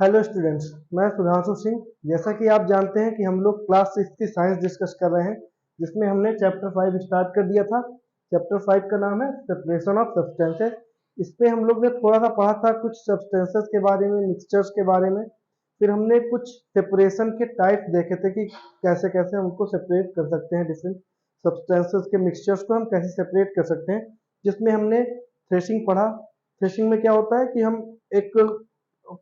Hello students, मैं सुधांशु सिंह। जैसा कि आप जानते हैं कि हम लोग क्लास 6 की साइंस डिस्कस कर रहे हैं, जिसमें हमने चैप्टर 5 स्टार्ट कर दिया था। चैप्टर 5 का नाम है सेपरेशन ऑफ सब्सटेंसेस। इस पे हम लोग ने थोड़ा सा पढ़ा था कुछ सब्सटेंसेस के बारे में, मिक्सचर्स के बारे में। फिर हमने कुछ सेपरेशन के टाइप देखे थे कि कैसे कैसे हम उनको सेपरेट कर सकते हैं, डिफरेंट सब्सटेंसेस के मिक्सचर्स को हम कैसे सेपरेट कर सकते हैं। जिसमें हमने थ्रेशिंग पढ़ा। थ्रेशिंग में क्या होता है कि हम एक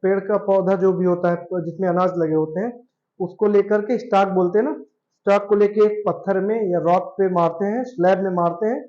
पेड़ का पौधा जो भी होता है जिसमें अनाज लगे होते हैं, उसको लेकर के स्टाक बोलते हैं ना, स्टाक को लेके एक पत्थर में या रॉक पे मारते हैं, स्लैब में मारते हैं,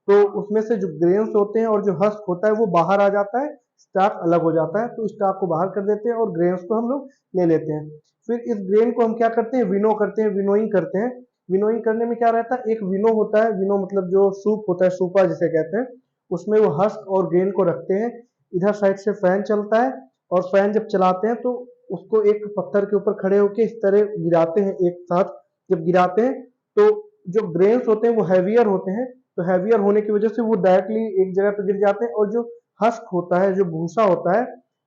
तो उसमें से जो ग्रेन्स होते हैं और जो हस्क होता है वो बाहर आ जाता है, स्टाक अलग हो जाता है। तो स्टाक को बाहर कर देते हैं और ग्रेन्स को हम लोग ले लेते हैं। फिर इस ग्रेन को हम क्या करते हैं, विनो करते हैं, विनोइंग करते हैं। विनोइंग करने में क्या रहता है, एक विनो होता है, विनो मतलब जो सूप होता है, सूपा जिसे कहते हैं, उसमें वो हस्क और ग्रेन को रखते हैं। इधर साइड से फैन चलता है और फैन जब चलाते हैं तो उसको एक पत्थर के ऊपर खड़े होकर इस तरह गिराते हैं एक साथ। जब गिराते हैं तो जो ग्रेन्स होते हैं वो हैवियर होते हैं, तो हैवियर होने की वजह से वो डायरेक्टली एक जगह पे गिर जाते हैं। और जो हस्क होता है, जो भूसा होता है,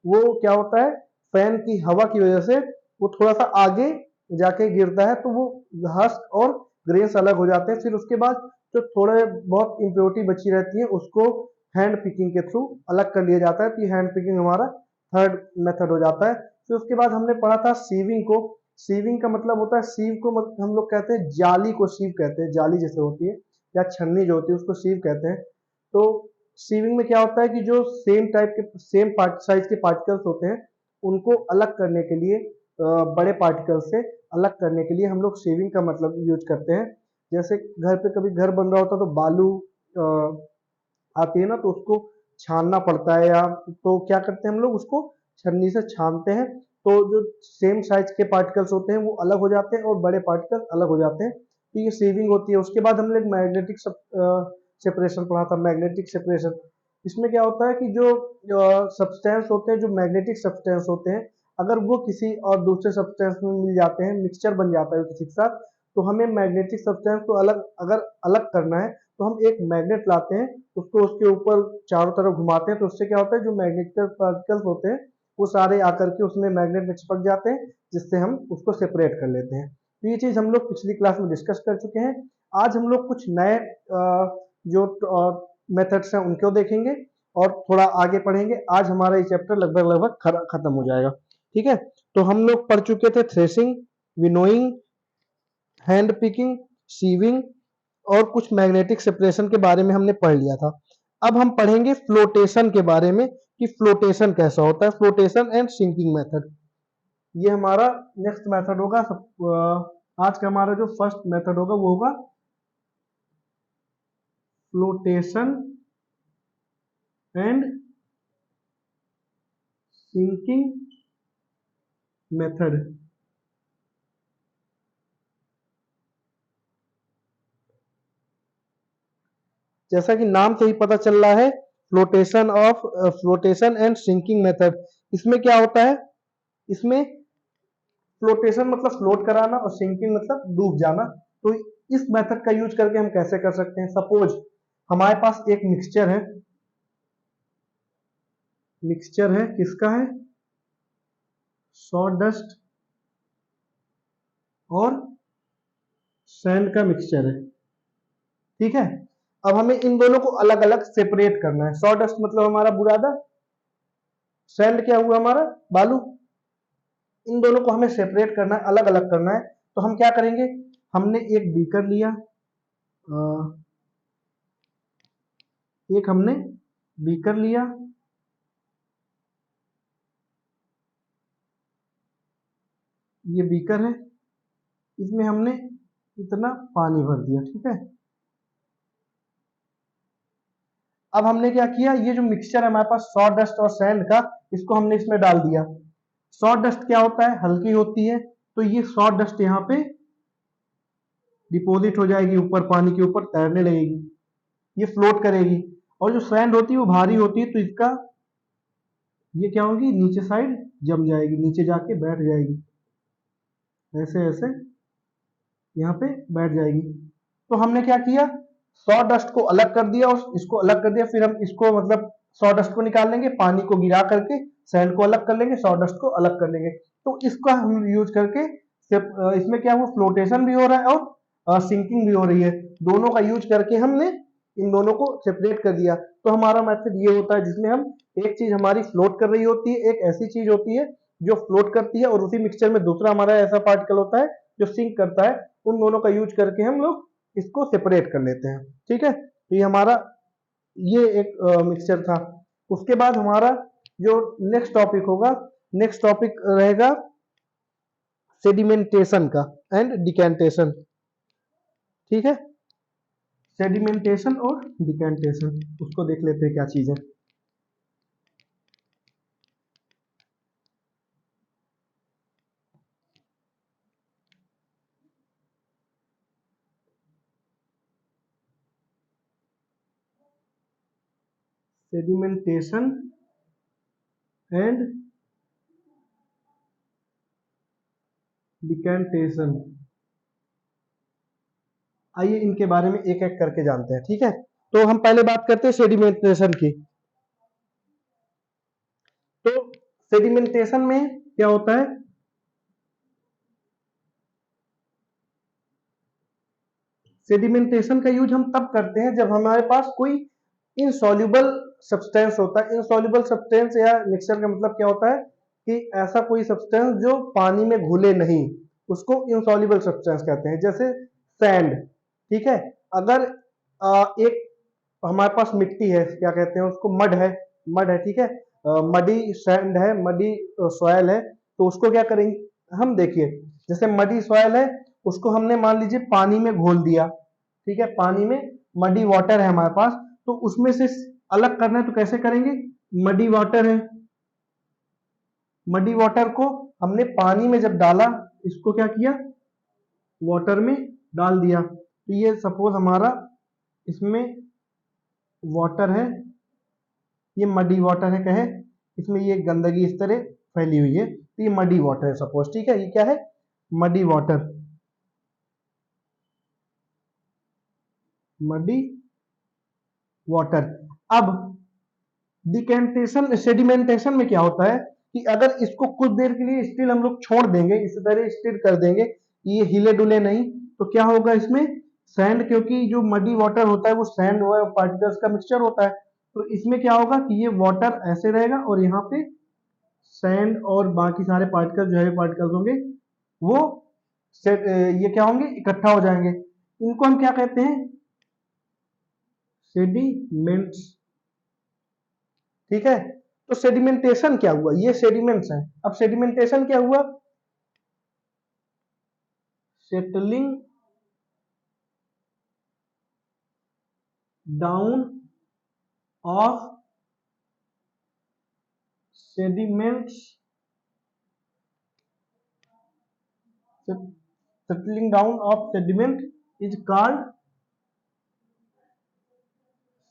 वो क्या होता है, फैन की हवा की वजह से वो थोड़ा सा आगे जाके गिरता है, तो वो हस्क और ग्रेन्स अलग हो जाते हैं। फिर उसके बाद जो थोड़े बहुत इम्प्योरिटी बची रहती है उसको हैंड पिकिंग के थ्रू अलग कर लिया जाता है। तो ये हैंड पिकिंग हमारा थर्ड मेथड हो जाता है। फिर उसके बाद हमने पढ़ा था सीविंग को। सीविंग का मतलब होता है, सीव को हम लोग कहते हैं जाली को, सीव कहते हैं, जाली जैसे होती है या छन्नी जो होती है उसको सीव कहते हैं। तो सीविंग में क्या होता है कि जो सेम टाइप के, सेम साइज के पार्टिकल्स होते हैं, उनको अलग करने के लिए, बड़े पार्टिकल से अलग करने के लिए हम लोग सीविंग का मतलब यूज करते हैं। जैसे घर पे कभी घर बन रहा होता है तो बालू आती है ना, तो उसको छानना पड़ता है, या तो क्या करते हैं हम लोग उसको छन्नी से छानते हैं, तो जो सेम साइज के पार्टिकल्स होते हैं वो अलग हो जाते हैं और बड़े पार्टिकल्स अलग हो जाते हैं। तो ये सेविंग होती है। उसके बाद हमने मैग्नेटिक सेपरेशन पढ़ा था, मैग्नेटिक सेपरेशन। इसमें क्या होता है कि जो सब्सटेंस होते हैं, जो मैग्नेटिक सब्सटेंस होते हैं, अगर वो किसी और दूसरे सब्सटेंस में मिल जाते हैं, मिक्सचर बन जाता है किसी के साथ, तो हमें मैग्नेटिक सब्सटेंस को अलग, अगर अलग करना है तो हम एक मैग्नेट लाते हैं, उसको उसके ऊपर चारों तरफ घुमाते हैं, तो उससे क्या होता है, जो मैग्नेटिक पार्टिकल्स होते हैं वो सारे आकर के उसमें मैग्नेट में चिपक जाते हैं, जिससे हम उसको सेपरेट कर लेते हैं। तो ये चीज हम लोग पिछली क्लास में डिस्कस कर चुके हैं। आज हम लोग कुछ नए जो मेथड्स हैं उनको देखेंगे और थोड़ा आगे पढ़ेंगे। आज हमारा ये चैप्टर लगभग लगभग खत्म हो जाएगा। ठीक है, तो हम लोग पढ़ चुके थे threshing, winnowing, hand picking, sieving और कुछ मैग्नेटिक सेपरेशन के बारे में हमने पढ़ लिया था। अब हम पढ़ेंगे फ्लोटेशन के बारे में कि फ्लोटेशन कैसा होता है, फ्लोटेशन एंड सिंकिंग मेथड। ये हमारा नेक्स्ट मेथड होगा। आज का हमारा जो फर्स्ट मेथड होगा वो होगा फ्लोटेशन एंड सिंकिंग मेथड। जैसा कि नाम से ही पता चल रहा है, फ्लोटेशन एंड सिंकिंग मेथड। इसमें क्या होता है, इसमें फ्लोटेशन मतलब फ्लोट कराना और सिंकिंग मतलब डूब जाना। तो इस मेथड का यूज करके हम कैसे कर सकते हैं, सपोज हमारे पास एक मिक्सचर है, किसका है, सॉडस्ट और सैंड का मिक्सचर है। ठीक है, अब हमें इन दोनों को अलग अलग सेपरेट करना है। सॉडस्ट मतलब हमारा बुरादा, सैंड क्या हुआ हमारा बालू। इन दोनों को हमें सेपरेट करना है, अलग अलग करना है। तो हम क्या करेंगे, हमने एक बीकर लिया, एक हमने बीकर लिया, ये बीकर है, इसमें हमने इतना पानी भर दिया। ठीक है, अब हमने क्या किया, ये जो मिक्सचर है हमारे पास सॉडस्ट और सैंड का, इसको हमने इसमें डाल दिया। सॉडस्ट क्या होता है, हल्की होती है, तो ये सॉडस्ट यहाँ पे डिपॉजिट हो जाएगी ऊपर, पानी के ऊपर तैरने लगेगी, ये फ्लोट करेगी। और जो सैंड होती है वो भारी होती है, तो इसका ये क्या होगी, नीचे साइड जम जाएगी, नीचे जाके बैठ जाएगी, ऐसे ऐसे यहाँ पे बैठ जाएगी। तो हमने क्या किया, सॉडस्ट को अलग कर दिया और इसको अलग कर दिया। फिर हम इसको मतलब सॉडस्ट को निकाल लेंगे, पानी को गिरा करके सैंड को अलग कर लेंगे, सॉडस्ट को अलग कर लेंगे। तो इसका हम यूज करके इसमें क्या हुआ, फ्लोटेशन भी हो रहा है और सिंकिंग भी हो रही है। दोनों का यूज करके हमने इन दोनों को सेपरेट कर दिया। तो हमारा मेथड ये होता है जिसमें हम एक चीज हमारी फ्लोट कर रही होती है, एक ऐसी चीज होती है जो फ्लोट करती है, और उसी मिक्सचर में दूसरा हमारा ऐसा पार्टिकल होता है जो सिंक करता है। उन दोनों का यूज करके हम लोग इसको सेपरेट कर लेते हैं। ठीक है, तो ये हमारा ये एक मिक्सचर था। उसके बाद हमारा जो नेक्स्ट टॉपिक होगा, नेक्स्ट टॉपिक रहेगा सेडिमेंटेशन का एंड डिकेंटेशन। ठीक है, सेडिमेंटेशन और डिकेंटेशन, उसको देख लेते हैं क्या चीज है। सेडिमेंटेशन एंड डिकेंटेशन, आइए इनके बारे में एक एक करके जानते हैं। ठीक है, तो हम पहले बात करते हैं सेडिमेंटेशन की। तो सेडिमेंटेशन में क्या होता है, सेडिमेंटेशन का यूज हम तब करते हैं जब हमारे पास कोई इनसॉल्युबल सब्सटेंस होता है। इनसॉल्युबल सब्सटेंस या मिक्सचर का मतलब क्या होता है कि ऐसा कोई सब्सटेंस जो पानी में घुले नहीं, उसको इनसॉल्युबल सब्सटेंस कहते हैं। जैसे सैंड, ठीक है, अगर एक हमारे पास मिट्टी है, क्या कहते हैं उसको, मड है, मड है, ठीक है, मडी सैंड है, मडी सॉयल है, तो उसको क्या करेंगे हम, देखिए जैसे मडी सॉयल है, उसको हमने मान लीजिए पानी में घोल दिया, ठीक है, पानी में मडी वाटर है हमारे पास, तो उसमें से अलग करना है तो कैसे करेंगे, मडी वाटर है, मडी वाटर को हमने पानी में जब डाला, इसको क्या किया, वाटर में डाल दिया, तो ये सपोज हमारा इसमें वाटर है, ये मडी वाटर है कहे, इसमें ये गंदगी इस तरह फैली हुई है, तो ये मडी वाटर है सपोज, ठीक है, ये क्या है, मडी वाटर, मडी वाटर। अब डिकेंटेशन सेडिमेंटेशन में क्या होता है कि अगर इसको कुछ देर के लिए स्टिल हम लोग छोड़ देंगे, इसी तरह स्टिर कर देंगे, ये हिले डुले नहीं, तो क्या होगा इसमें, सैंड, क्योंकि जो मडी वाटर होता है वो सैंड और पार्टिकल्स का मिक्सचर होता है, तो इसमें क्या होगा कि ये वाटर ऐसे रहेगा और यहाँ पे सैंड और बाकी सारे पार्टिकल जो है पार्टिकल्स होंगे वो ये क्या होंगे, इकट्ठा हो जाएंगे। इनको हम क्या कहते हैं, सेडिमेंट्स। ठीक है, तो सेडिमेंटेशन क्या हुआ, ये सेडिमेंट्स है। अब सेडिमेंटेशन क्या हुआ, settling down of sediments, settling down of sediment is called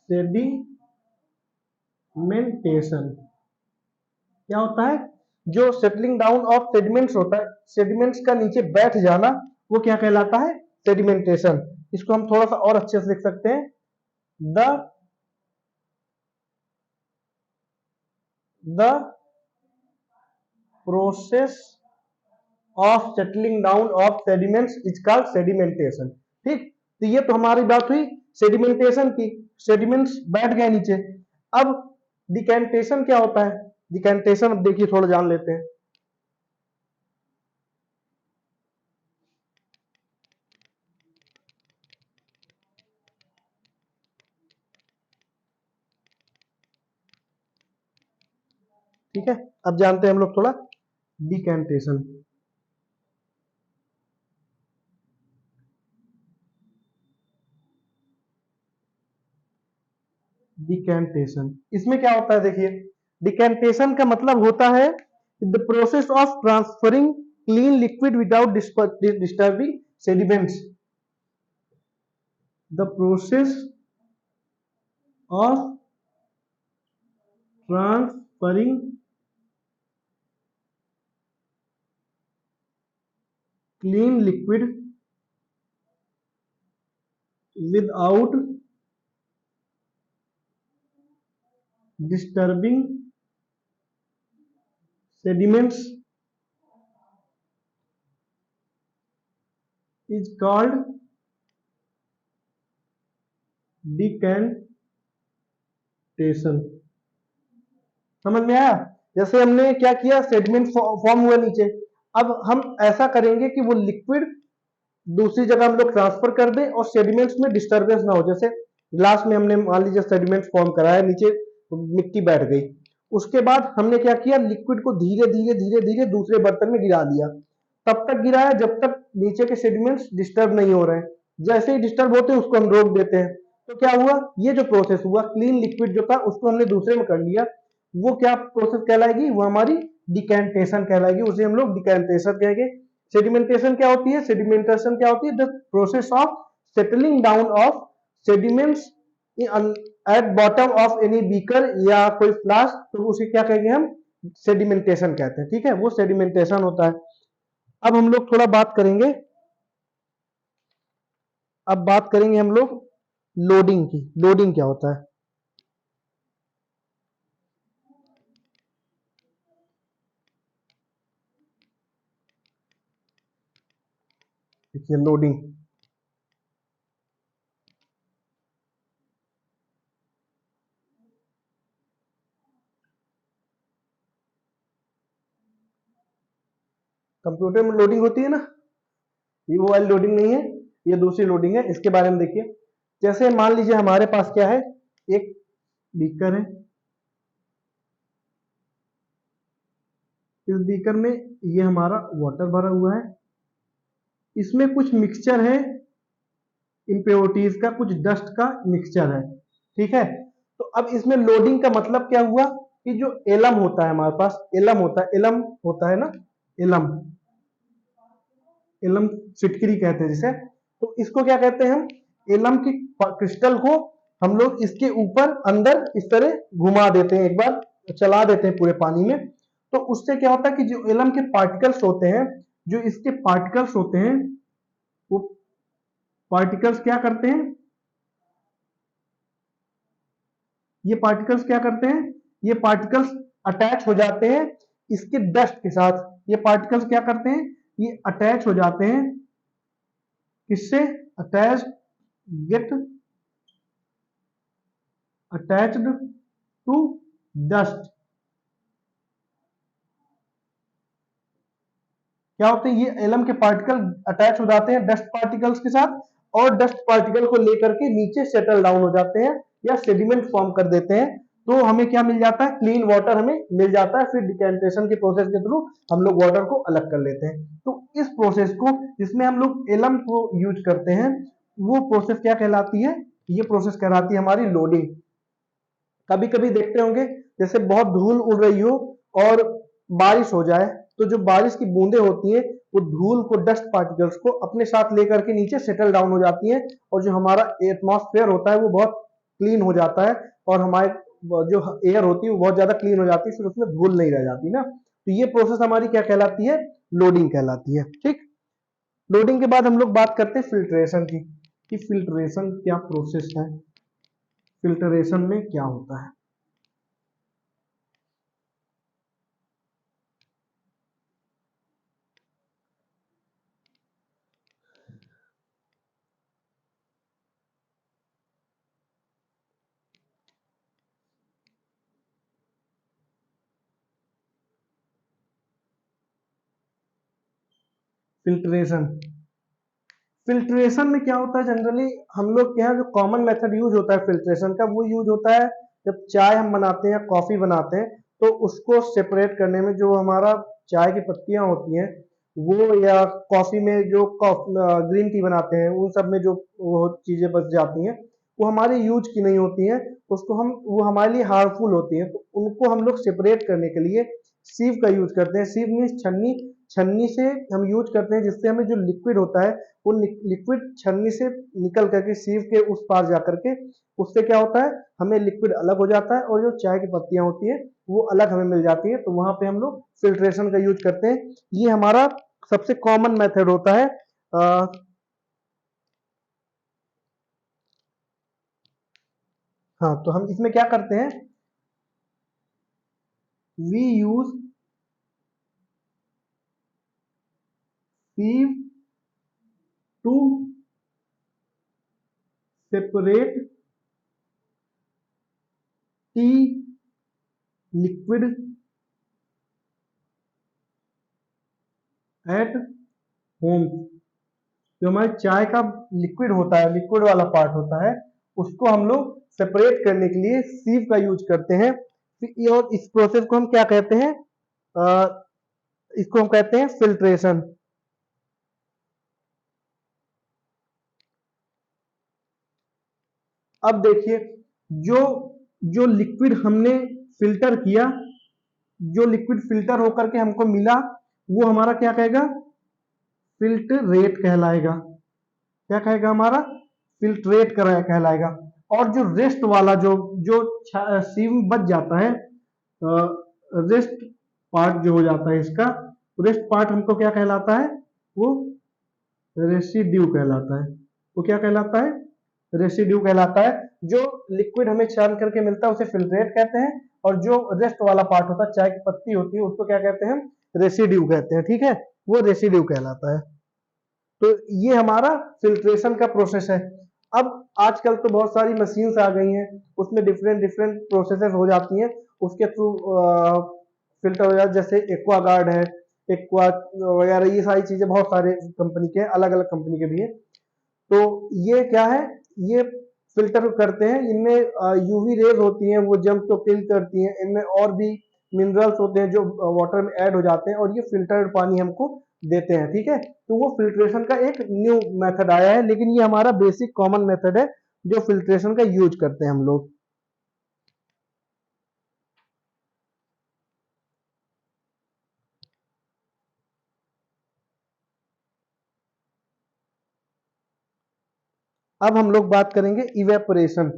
sedimentation। क्या होता है, जो सेटलिंग डाउन ऑफ सेडिमेंट्स होता है, सेडिमेंट्स का नीचे बैठ जाना, वो क्या कहलाता है, सेडिमेंटेशन। इसको हम थोड़ा सा और अच्छे से लिख सकते हैं, the the process of settling down of sediments is called sedimentation. ठीक, तो ये तो हमारी बात हुई सेडिमेंटेशन की, सेडिमेंट्स बैठ गए नीचे। अब डिकेंटेशन क्या होता है, डिकेंटेशन अब देखिए थोड़ा जान लेते हैं। ठीक है, अब जानते हैं हम लोग थोड़ा डिकेंटेशन। डिकेंटेशन इसमें क्या होता है, देखिए डिकेंटेशन का मतलब होता है the process of transferring clean liquid without disturbing sediments, the process of transferring clean liquid without disturbing sediments is called decantation। समझ में आया? जैसे हमने क्या किया, सेडिमेंट फॉर्म हुआ नीचे, अब हम ऐसा करेंगे कि वो लिक्विड दूसरी जगह हम लोग ट्रांसफर कर दें और सेडिमेंट्स में डिस्टर्बेंस ना हो। जैसे ग्लास में हमने मान लीजिए सेडिमेंट फॉर्म कराया, नीचे मिट्टी बैठ गई, उसके बाद हमने क्या किया, लिक्विड को धीरे धीरे धीरे धीरे दूसरे बर्तन में गिरा दिया। तब तक गिराया जब तक नीचे के सेडिमेंट्स डिस्टर्ब नहीं हो रहे हैं। जैसे ही डिस्टर्ब होते हैं उसको हम रोक देते हैं। तो क्या हुआ, ये जो प्रोसेस हुआ, क्लीन लिक्विड जो था उसको हमने दूसरे में कर लिया, वो क्या प्रोसेस कहलाएगी, वो हमारी डिकैंटेशन कहलाएगी। उसे हम लोग डिकैंटेशन कहेंगे। सेडिमेंटेशन क्या होती है, सेडिमेंटेशन क्या होती है, the process of settling down of sediments at bottom of any beaker या कोई फ्लास्क, तो उसे क्या कहेंगे हम, सेडिमेंटेशन कहते हैं। ठीक है, वो सेडिमेंटेशन होता है। अब हम लोग थोड़ा बात करेंगे, अब बात करेंगे हम लोग लोडिंग की। लोडिंग क्या होता है, देखिए लोडिंग। कंप्यूटर में लोडिंग होती है ना, ये वो वाली लोडिंग नहीं है, ये दूसरी लोडिंग है। इसके बारे में देखिए, जैसे मान लीजिए हमारे पास क्या है, एक बीकर है, इस बीकर में ये हमारा वाटर भरा हुआ है, इसमें कुछ मिक्सचर है, इम्प्योरिटीज का, कुछ डस्ट का मिक्सचर है। ठीक है, तो अब इसमें लोडिंग का मतलब क्या हुआ कि जो एलम होता है हमारे पास, एलम होता है, एलम होता है ना, एलम, एलम फिटकरी कहते हैं जिसे, तो इसको क्या कहते हैं हम, एलम की क्रिस्टल को हम लोग इसके ऊपर अंदर इस तरह घुमा देते हैं, एक बार चला देते हैं पूरे पानी में। तो उससे क्या होता है कि जो एलम के पार्टिकल्स होते हैं, जो इसके पार्टिकल्स होते हैं, वो पार्टिकल्स क्या करते हैं, ये पार्टिकल्स क्या करते हैं, ये पार्टिकल्स अटैच हो जाते हैं इसके डस्ट के साथ। ये पार्टिकल्स क्या करते हैं, ये अटैच हो जाते हैं, किससे, attach, get attached to dust. क्या होते हैं, ये एलम के पार्टिकल अटैच हो जाते हैं डस्ट पार्टिकल्स के साथ, और डस्ट पार्टिकल को लेकर के नीचे सेटल डाउन हो जाते हैं या सेडिमेंट फॉर्म कर देते हैं। तो हमें क्या मिल जाता है, क्लीन वाटर हमें मिल जाता है। फिर डिकैंटेशन के प्रोसेस के थ्रू हम लोग वाटर को अलग कर लेते हैं। तो इस प्रोसेस को, जिसमें हम लोग एलम को यूज करते हैं, वो प्रोसेस क्या कहलाती है, ये प्रोसेस कहलाती है हमारी लोडिंग। कभी कभी देखते होंगे, जैसे बहुत धूल उड़ रही हो और बारिश हो जाए, तो जो बारिश की बूंदें होती हैं, वो धूल को, डस्ट पार्टिकल्स को अपने साथ लेकर के नीचे सेटल डाउन हो जाती हैं, और जो हमारा एटमॉस्फेयर होता है वो बहुत क्लीन हो जाता है, और हमारे जो एयर होती है वो बहुत ज्यादा क्लीन हो जाती है, फिर उसमें धूल नहीं रह जाती ना। तो ये प्रोसेस हमारी क्या कहलाती है, लोडिंग कहलाती है। ठीक, लोडिंग के बाद हम लोग बात करते हैं फिल्ट्रेशन की, कि फिल्ट्रेशन क्या प्रोसेस है, फिल्ट्रेशन में क्या होता है। फिल्ट्रेशन, फिल्ट्रेशन में क्या होता है, जनरली हम लोग के यहाँ जो कॉमन मेथड यूज होता है फिल्ट्रेशन का, वो यूज होता है जब चाय हम बनाते हैं या कॉफी बनाते हैं, तो उसको सेपरेट करने में जो हमारा चाय की पत्तियां होती हैं वो, या कॉफी में जो ग्रीन टी बनाते हैं उन सब में जो वो चीजें बच जाती हैं, वो हमारे यूज की नहीं होती हैं, उसको हम, वो हमारे लिए हार्मफुल होती हैं, तो उनको हम लोग सेपरेट करने के लिए सीव का यूज करते हैं। सीव मीन्स छन्नी, छन्नी से हम यूज करते हैं, जिससे हमें जो लिक्विड होता है वो लिक्विड छन्नी से निकल करके सीव के उस पार जा करके, उससे क्या होता है, हमें लिक्विड अलग हो जाता है, और जो चाय की पत्तियां होती है वो अलग हमें मिल जाती है। तो वहां पे हम लोग फिल्ट्रेशन का यूज करते हैं। ये हमारा सबसे कॉमन मेथड होता है। आ, हाँ, तो हम इसमें क्या करते हैं, we use sieve to separate tea liquid at home। जो हमारे चाय का लिक्विड होता है, लिक्विड वाला पार्ट होता है, उसको हम लोग सेपरेट करने के लिए सीव का यूज करते हैं। और इस प्रोसेस को हम क्या कहते हैं? इसको हम कहते हैं फिल्ट्रेशन। अब देखिए, जो जो लिक्विड हमने फिल्टर किया, जो लिक्विड फिल्टर होकर के हमको मिला, वो हमारा क्या कहेगा? फिल्ट्रेट कहलाएगा। क्या कहेगा? हमारा फिल्ट्रेट कहलाएगा। और जो रेस्ट वाला जो जो सीव बच जाता है, रेस्ट पार्ट जो हो जाता है इसका, रेस्ट पार्ट हमको क्या कहलाता है? वो रेसिड्यू कहलाता है। वो क्या कहलाता है? रेसिड्यू कहलाता है। जो लिक्विड हमें चर्न करके मिलता है उसे फिल्ट्रेट कहते हैं, और जो रेस्ट वाला पार्ट होता है, चाय की पत्ती होती है, उसको क्या कहते हैं? रेसिड्यू कहते हैं। ठीक है, वो रेसिड्यू कहलाता है। तो ये हमारा फिल्ट्रेशन का प्रोसेस है। अब आजकल तो बहुत सारी मशीन्स आ गई हैं, उसमें डिफरेंट डिफरेंट प्रोसेसेस हो जाती हैं, उसके थ्रू फिल्टर हो जाता है। जैसे एक्वागार्ड है, एक्वा वगैरह, ये सारी चीजें बहुत सारे कंपनी के, अलग अलग कंपनी के भी है। तो ये क्या है? ये फिल्टर करते हैं। इनमें यूवी रेज होती हैं, वो जम्प को किल करती हैं। इनमें और भी मिनरल्स होते हैं जो वाटर में ऐड हो जाते हैं, और ये फिल्टर्ड पानी हमको देते हैं। ठीक है, तो वो फिल्ट्रेशन का एक न्यू मेथड आया है, लेकिन ये हमारा बेसिक कॉमन मेथड है जो फिल्ट्रेशन का यूज करते हैं हम लोग। अब हम लोग बात करेंगे इवेपोरेशन।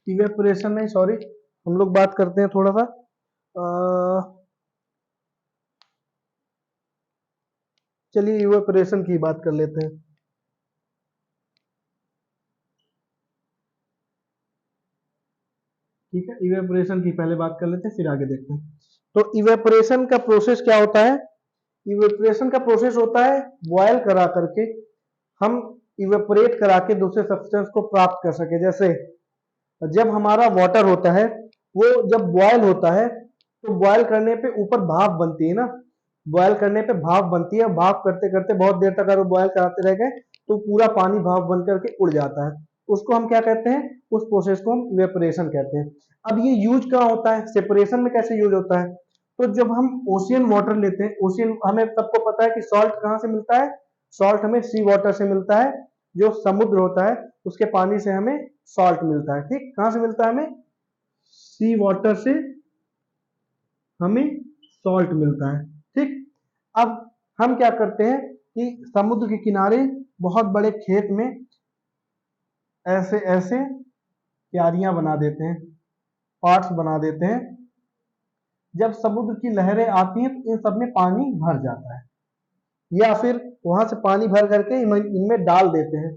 इवेपोरेशन नहीं, सॉरी, हम लोग बात करते हैं थोड़ा सा, चलिए इवेपोरेशन की बात कर लेते हैं। ठीक है, इवेपोरेशन की पहले बात कर लेते हैं, फिर आगे देखते हैं। तो इवेपोरेशन का प्रोसेस क्या होता है? इवेपोरेशन का प्रोसेस होता है बॉयल करा करके हम इवेपोरेट करा के दूसरे सब्सटेंस को प्राप्त कर सके। जैसे जब हमारा वाटर होता है, वो जब बॉयल होता है, तो बॉयल करने पे ऊपर भाप बनती है ना, बॉयल करने पे भाप बनती है। भाप करते करते बहुत देर तक अगर बॉयल कराते रह गए तो पूरा पानी भाप बन करके उड़ जाता है। उसको हम क्या कहते हैं? उस प्रोसेस को हम इवेपोरेशन कहते हैं। अब ये यूज कहाँ होता है? सेपरेशन में कैसे यूज होता है? तो जब हम ओशियन वाटर लेते हैं, ओशियन, हमें सबको पता है कि सॉल्ट कहाँ से मिलता है? सॉल्ट हमें सी वाटर से मिलता है। जो समुद्र होता है उसके पानी से हमें सॉल्ट मिलता है। ठीक, कहाँ से मिलता है? हमें सी वाटर से हमें सॉल्ट मिलता है। ठीक, अब हम क्या करते हैं कि समुद्र के किनारे बहुत बड़े खेत में ऐसे ऐसे क्यारियां बना देते हैं, पार्ट्स बना देते हैं। जब समुद्र की लहरें आती हैं तो इन सब में पानी भर जाता है, या फिर वहां से पानी भर करके इनमें डाल देते हैं।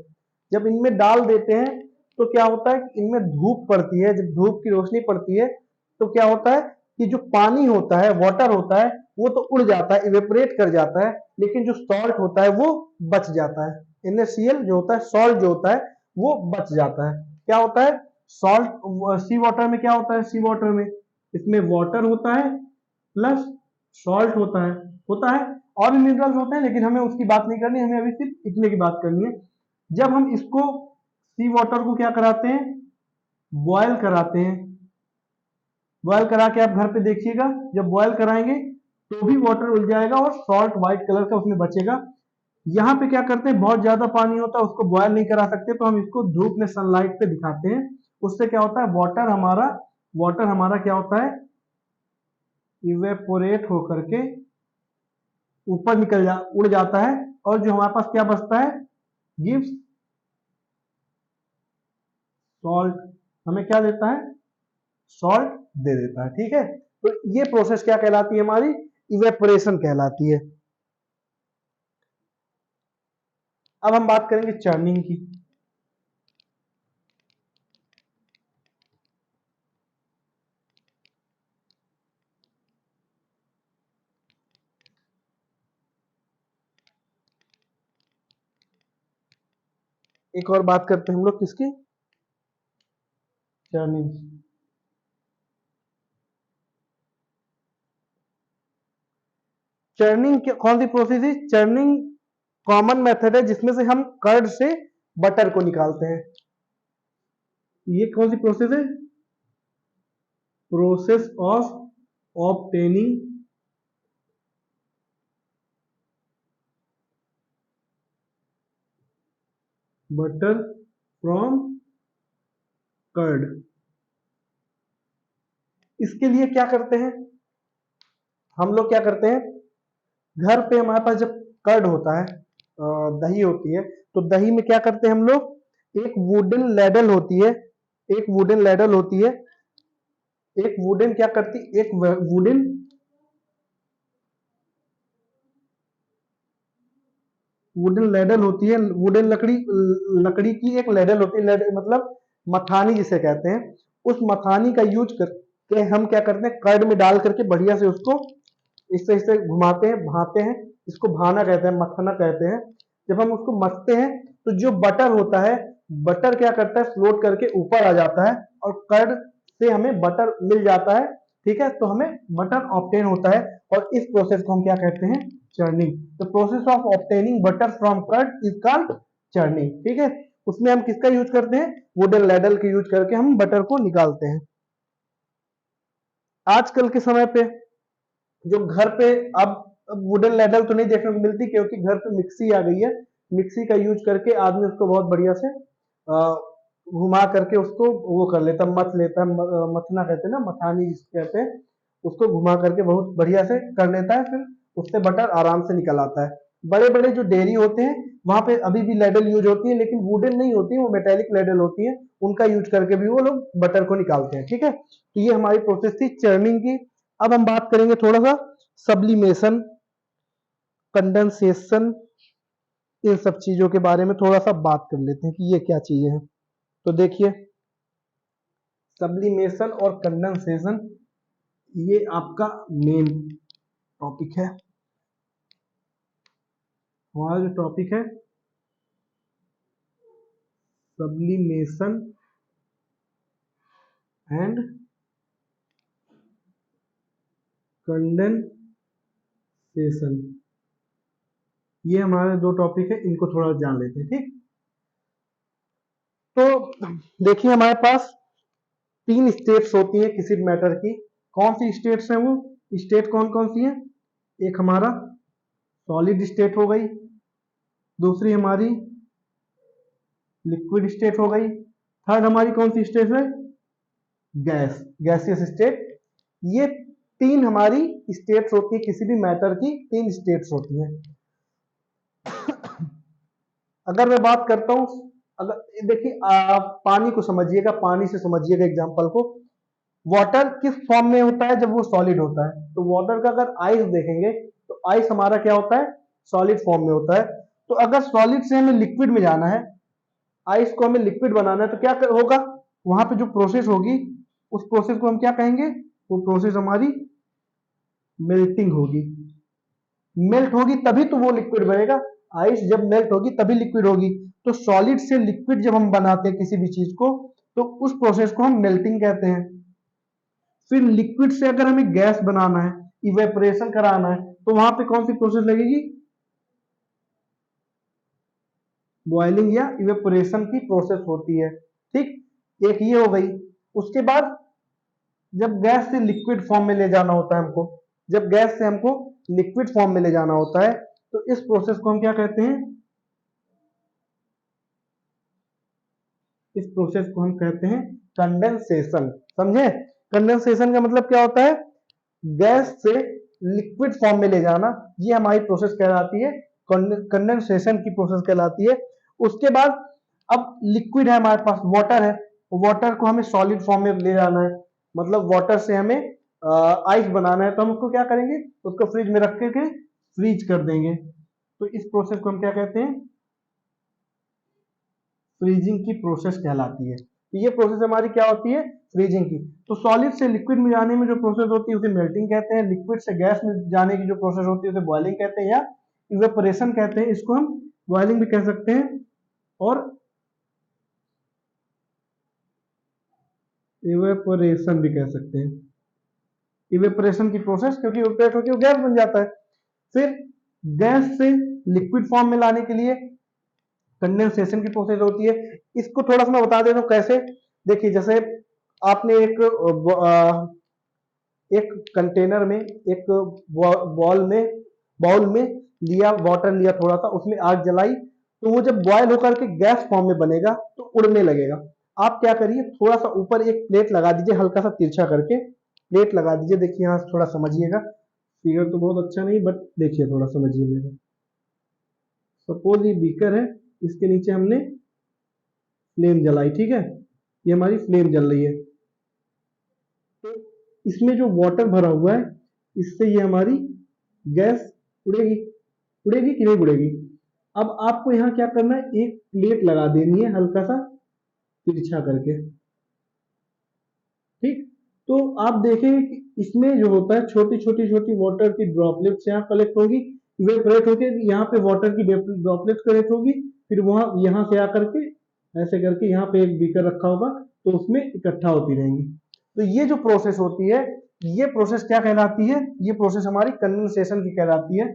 जब इनमें डाल देते हैं तो क्या होता है कि इनमें धूप पड़ती है। जब धूप की रोशनी पड़ती है तो क्या होता है कि जो पानी होता है, वाटर होता है, वो तो उड़ जाता है, इवेपोरेट कर जाता है, लेकिन जो सॉल्ट होता है वो बच जाता है। NaCl जो होता है, सॉल्ट जो होता है, वो बच जाता है। क्या होता है? सॉल्ट, सी वाटर में क्या होता है? सी वाटर में इसमें वाटर होता है प्लस सॉल्ट होता है और भी मिनरल्स होते हैं, लेकिन हमें उसकी बात नहीं करनी, हमें अभी सिर्फ इतने की बात करनी है। जब हम इसको सी वाटर को क्या कराते हैं? बॉयल कराते हैं। बॉयल करा के आप घर पे देखिएगा, जब बॉयल कराएंगे तो भी वाटर उड़ जाएगा और सॉल्ट व्हाइट कलर का उसमें बचेगा। यहाँ पे क्या करते हैं, बहुत ज्यादा पानी होता है, उसको बॉयल नहीं करा सकते, तो हम इसको धूप में सनलाइट पे दिखाते हैं। उससे क्या होता है? वाटर हमारा क्या होता है? इवेपोरेट होकर के ऊपर उड़ जाता है, और जो हमारे पास क्या बचता है? गिव्स सॉल्ट, हमें क्या देता है, सॉल्ट दे देता है। ठीक है, तो ये प्रोसेस क्या कहलाती है, हमारी इवेपोरेशन कहलाती है। अब हम बात करेंगे चर्निंग की। एक और बात करते हैं हम लोग किसकी, चर्निंग। चर्निंग कौन सी प्रोसेस है, चर्निंग कॉमन मेथड है जिसमें से हम कर्ड से बटर को निकालते हैं। ये कौन सी प्रोसेस है, process of obtaining butter from curd. इसके लिए क्या करते हैं हम लोग, क्या करते हैं, घर पे हमारे पास जब कर्ड होता है, दही होती है, तो दही में क्या करते हैं हम लोग, एक वुडन लैडल होती है, एक वुडन लैडल होती है, एक वुडन क्या करती, एक वुडन वुडन लैडल होती है, वुडन लकड़ी की एक लैडल होती है, मतलब मथानी जिसे कहते हैं। उस मथानी का यूज करके हम क्या करते हैं, कर्ड में डाल करके बढ़िया से उसको इससे घुमाते हैं, भाते हैं। इसको भाना कहते हैं, मथना कहते हैं। जब हम उसको मथते हैं तो जो बटर होता है, बटर क्या करता है, फ्लोट करके ऊपर आ जाता है और कर्ड से हमें बटर मिल जाता है। ठीक है, तो हमें बटर ऑब्टेन होता है और इस प्रोसेस को हम क्या कहते हैं, churning. The process of obtaining butter from curd is called churning. ठीक है, उसमें हम किसका यूज करते हैं, वुडन लैडल का यूज करके हम बटर को निकालते हैं। आजकल के समय पे जो घर पे अब वुडन लैडल तो नहीं देखने को मिलती, क्योंकि घर पे मिक्सी आ गई है। मिक्सी का यूज करके आदमी उसको बहुत बढ़िया से घुमा करके उसको वो कर लेता, मथ लेता है, मथना कहते हैं ना, मथानी जिसको कहते हैं, उसको घुमा करके बहुत बढ़िया से कर लेता है, फिर उससे बटर आराम से निकल आता है। बड़े बड़े जो डेयरी होते हैं वहां पे अभी भी लैडल यूज होती है, लेकिन वुडन नहीं होती है, वो मेटेलिक लैडल होती है, उनका यूज करके भी वो लोग बटर को निकालते हैं। ठीक है, तो ये हमारी प्रोसेस थी चर्निंग की। अब हम बात करेंगे थोड़ा सा सब्लिमेशन, कंडेंसेशन, इन सब चीजों के बारे में थोड़ा सा बात कर लेते हैं कि ये क्या चीजें हैं। तो देखिए, सब्लिमेशन और कंडेंसेशन ये आपका मेन टॉपिक है। हमारा जो टॉपिक है सब्लिमेशन एंड कंडेंसेशन, ये हमारे दो टॉपिक है, इनको थोड़ा जान लेते हैं। ठीक, तो देखिए हमारे पास 3 स्टेट्स होती हैं किसी भी मैटर की। कौन सी स्टेट्स हैं वो, स्टेट कौन कौन सी है, एक हमारा सॉलिड स्टेट हो गई, दूसरी हमारी लिक्विड स्टेट हो गई, थर्ड हमारी कौन सी स्टेट है, गैसियस स्टेट। ये 3 हमारी स्टेट्स होती है, किसी भी मैटर की 3 स्टेट्स होती हैं। अगर मैं बात करता हूं, अगर देखिए आप पानी को समझिएगा, पानी से समझिएगा एग्जांपल को। वाटर किस फॉर्म में होता है, जब वो सॉलिड होता है, तो वाटर का अगर आइस देखेंगे तो आइस हमारा क्या होता है, सॉलिड फॉर्म में होता है। तो अगर सॉलिड से हमें लिक्विड में जाना है, आइस को हमें लिक्विड बनाना है, तो क्या होगा, वहां पे जो प्रोसेस होगी उस प्रोसेस को हम क्या कहेंगे, वो प्रोसेस हमारी मेल्टिंग होगी। मेल्ट होगी तभी तो वो लिक्विड बनेगा, आइस जब मेल्ट होगी तभी लिक्विड होगी। तो सॉलिड से लिक्विड जब हम बनाते हैं किसी भी चीज को, तो उस प्रोसेस को हम मेल्टिंग कहते हैं। फिर लिक्विड से अगर हमें गैस बनाना है, इवेपोरेशन कराना है, तो वहां पे कौन सी प्रोसेस लगेगी, बॉइलिंग या इवेपोरेशन की प्रोसेस होती है। ठीक, एक ये हो गई। उसके बाद जब गैस से लिक्विड फॉर्म में ले जाना होता है हमको, जब गैस से हमको लिक्विड फॉर्म में ले जाना होता है, तो इस प्रोसेस को हम क्या कहते हैं, इस प्रोसेस को हम कहते हैं कंडेंसेशन। समझे, कंडेंसेशन का मतलब क्या होता है, गैस से लिक्विड फॉर्म में ले जाना, ये हमारी प्रोसेस कहलाती है, कंडेंसेशन की प्रोसेस कहलाती है। उसके बाद अब लिक्विड है हमारे पास, वाटर है, वाटर को हमें सॉलिड फॉर्म में ले जाना है, मतलब वाटर से हमें आइस बनाना है, तो हम उसको क्या करेंगे, उसको फ्रिज में रख के फ्रीज कर देंगे। तो इस प्रोसेस को हम क्या कहते हैं, फ्रीजिंग की प्रोसेस कहलाती है। तो ये प्रोसेस हमारी क्या होती है, फ्रीजिंग की। तो सॉलिड से लिक्विड में जाने में जो प्रोसेस होती है उसे मेल्टिंग कहते हैं, लिक्विड से गैस में जाने की जो प्रोसेस होती है उसे बॉइलिंग कहते हैं या इवेपोरेशन कहते हैं। इसको हम बॉइलिंग भी कह सकते हैं और इवेपोरेशन भी कह सकते हैं। इवेपोरेशन की प्रोसेस, क्योंकि इवेपोरेट होकर गैस बन जाता है। फिर गैस से लिक्विड फॉर्म में लाने के लिए कंडेंसेशन की प्रोसेस होती है। इसको थोड़ा सा मैं बता देता हूँ कैसे। देखिए, जैसे आपने एक कंटेनर में, एक बाउल में लिया, वाटर लिया थोड़ा सा, उसमें आग जलाई, तो वो जब बॉयल होकर के गैस फॉर्म में बनेगा तो उड़ने लगेगा। आप क्या करिए, थोड़ा सा ऊपर एक प्लेट लगा दीजिए, हल्का सा तिरछा करके प्लेट लगा दीजिए। देखिए यहाँ थोड़ा समझिएगा, फिगर तो बहुत अच्छा नहीं, बट देखिए थोड़ा समझिए मेरा। सपोज ये बीकर है, इसके नीचे हमने फ्लेम जलाई, ठीक है, ये हमारी फ्लेम जल रही है। तो इसमें जो वाटर भरा हुआ है, इससे ये हमारी गैस उड़ेगी, उड़ेगी कि नहीं उड़ेगी। अब आपको यहाँ क्या करना है, एक प्लेट लगा देनी है हल्का सा तिरछा करके, ठीक। तो आप देखेंगे कि इसमें जो होता है, छोटी छोटी छोटी वाटर की ड्रॉपलेट्स यहाँ कलेक्ट होगी, इवेपोरेट होकर यहाँ पे वाटर की ड्रॉपलेट्स कलेक्ट होगी, फिर वहां यहाँ से आकर के ऐसे करके यहाँ पे एक बीकर रखा होगा, तो उसमें इकट्ठा होती रहेंगी। तो ये जो प्रोसेस होती है, ये प्रोसेस क्या कहलाती है, ये प्रोसेस हमारी कंडेंसेशन की कहलाती है।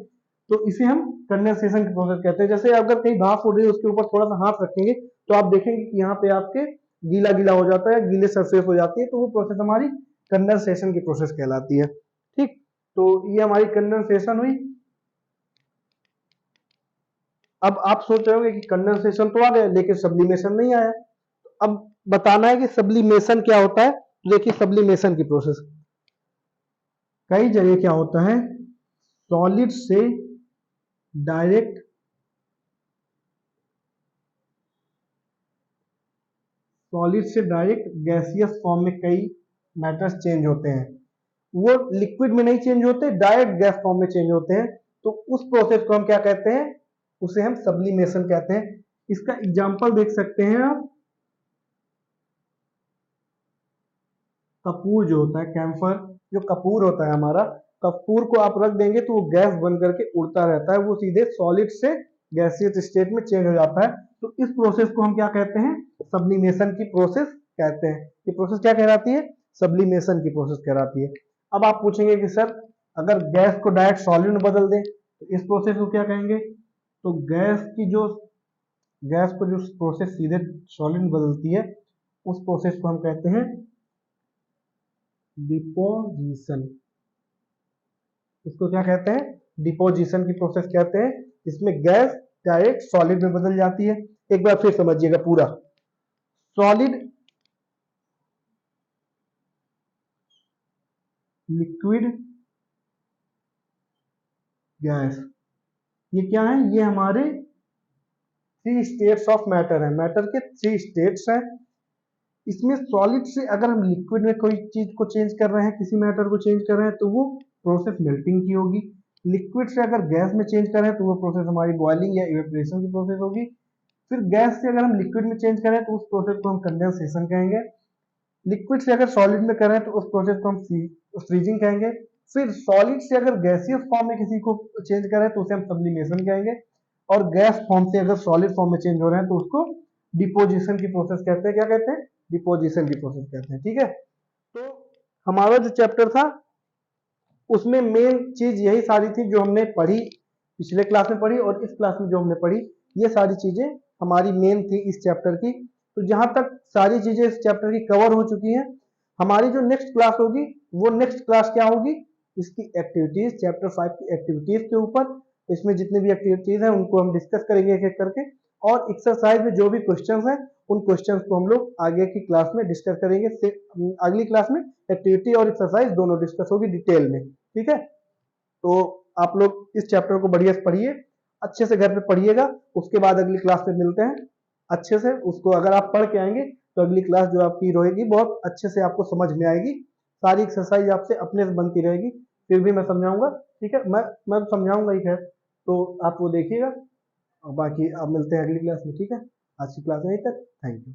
तो इसे हम कंडेंसेशन की प्रोसेस कहते हैं। जैसे अगर कहीं भाप उड़ रही है, उसके ऊपर थोड़ा सा हाथ रखेंगे तो आप देखेंगे कि यहाँ पे आपके गीला गीला हो जाता है, गीले सरफेस हो जाती है, तो वो प्रोसेस हमारी कंडेंसेशन की प्रोसेस कहलाती है, ठीक। तो ये हमारी कंडेंसेशन हुई। अब आप सोच रहे होंगे कि कंडेंसेशन तो आ गया लेकिन सब्लिमेशन नहीं आया। अब बताना है कि सब्लिमेशन क्या होता है। तो देखिए, सब्लिमेशन की प्रोसेस कई जगह क्या होता है, सॉलिड से डायरेक्ट गैसियस फॉर्म में कई मैटर्स चेंज होते हैं। वो लिक्विड में नहीं चेंज होते, डायरेक्ट गैस फॉर्म में चेंज होते हैं। तो उस प्रोसेस को हम क्या कहते हैं, उसे हम सब्लिमेशन कहते हैं। इसका एग्जांपल देख सकते हैं आप, कपूर जो होता है, कैम्फर, जो कपूर होता है हमारा, कपूर को आप रख देंगे तो वो गैस बन करके उड़ता रहता है, वो सीधे सॉलिड से गैसियस स्टेट में चेंज हो जाता है। तो इस प्रोसेस को हम क्या कहते हैं, सब्लिमेशन की प्रोसेस कहते हैं। ये प्रोसेस क्या कहलाती है, सब्लिमेशन की प्रोसेस कहलाती है। अब आप पूछेंगे कि सर, अगर गैस को डायरेक्ट सॉलिड में बदल दें तो इस प्रोसेस को क्या कहेंगे। तो गैस को जो प्रोसेस सीधे सॉलिड में बदलती है, उस प्रोसेस को हम कहते हैं डिपोजिशन। इसको क्या कहते हैं, डिपोजिशन की प्रोसेस कहते हैं, जिसमें गैस डायरेक्ट सॉलिड में बदल जाती है। एक बार फिर समझिएगा पूरा, सॉलिड, लिक्विड, गैस, ये क्या है, ये हमारे थ्री स्टेट्स ऑफ मैटर है। मैटर के थ्री स्टेट्स हैं। इसमें सॉलिड से अगर हम लिक्विड में कोई चीज को चेंज कर रहे हैं, किसी मैटर को चेंज कर रहे हैं, तो वो प्रोसेस मेल्टिंग की होगी। लिक्विड से अगर गैस में चेंज कर रहे हैं तो वो प्रोसेस हमारी बॉइलिंग या इवेपोरेशन की प्रोसेस होगी। फिर गैस से अगर हम लिक्विड में चेंज करें तो उस प्रोसेस को हम कंडेंसेशन कहेंगे। लिक्विड से अगर सॉलिड में करें तो उस प्रोसेस को हम फ्रीजिंग कहेंगे। फिर सॉलिड से अगर गैसियस फॉर्म में किसी को चेंज करें तो उसे हम सब्लिमेशन कहेंगे। और गैस फॉर्म से अगर सॉलिड फॉर्म में चेंज हो रहे हैं तो उसको डिपोजिशन की प्रोसेस कहते हैं। क्या कहते हैं, डिपोजिशन की प्रोसेस कहते हैं, ठीक है। तो हमारा जो चैप्टर था उसमें मेन चीज यही सारी थी जो हमने पढ़ी, पिछले क्लास में पढ़ी और इस क्लास में जो हमने पढ़ी, ये सारी चीजें हमारी मेन थी इस चैप्टर की। तो जहां तक सारी चीजें इस चैप्टर की कवर हो चुकी हैं, हमारी जो नेक्स्ट क्लास होगी वो नेक्स्ट क्लास क्या होगी, इसकी एक्टिविटीज, चैप्टर 5 की एक्टिविटीज के ऊपर। इसमें जितनी भी एक्टिविटीज हैं उनको हम डिस्कस करेंगे एक एक करके, और एक्सरसाइज में जो भी क्वेश्चंस हैं उन क्वेश्चंस को हम लोग आगे की क्लास में डिस्कस करेंगे। अगली क्लास में एक्टिविटी और एक्सरसाइज दोनों डिस्कस होगी डिटेल में, ठीक है। तो आप लोग इस चैप्टर को बढ़िया से पढ़िए, अच्छे से घर पे पढ़िएगा, उसके बाद अगली क्लास में मिलते हैं। अच्छे से उसको अगर आप पढ़ के आएंगे तो अगली क्लास जो आपकी रहेगी बहुत अच्छे से आपको समझ में आएगी, सारी एक्सरसाइज आपसे अपने से बनती रहेगी, फिर भी मैं समझाऊंगा, ठीक है, मैं समझाऊंगा ही, खैर तो आप वो देखिएगा, और बाकी आप मिलते हैं अगली क्लास में, ठीक है। आज की क्लास में यहीं तक, थैंक यू।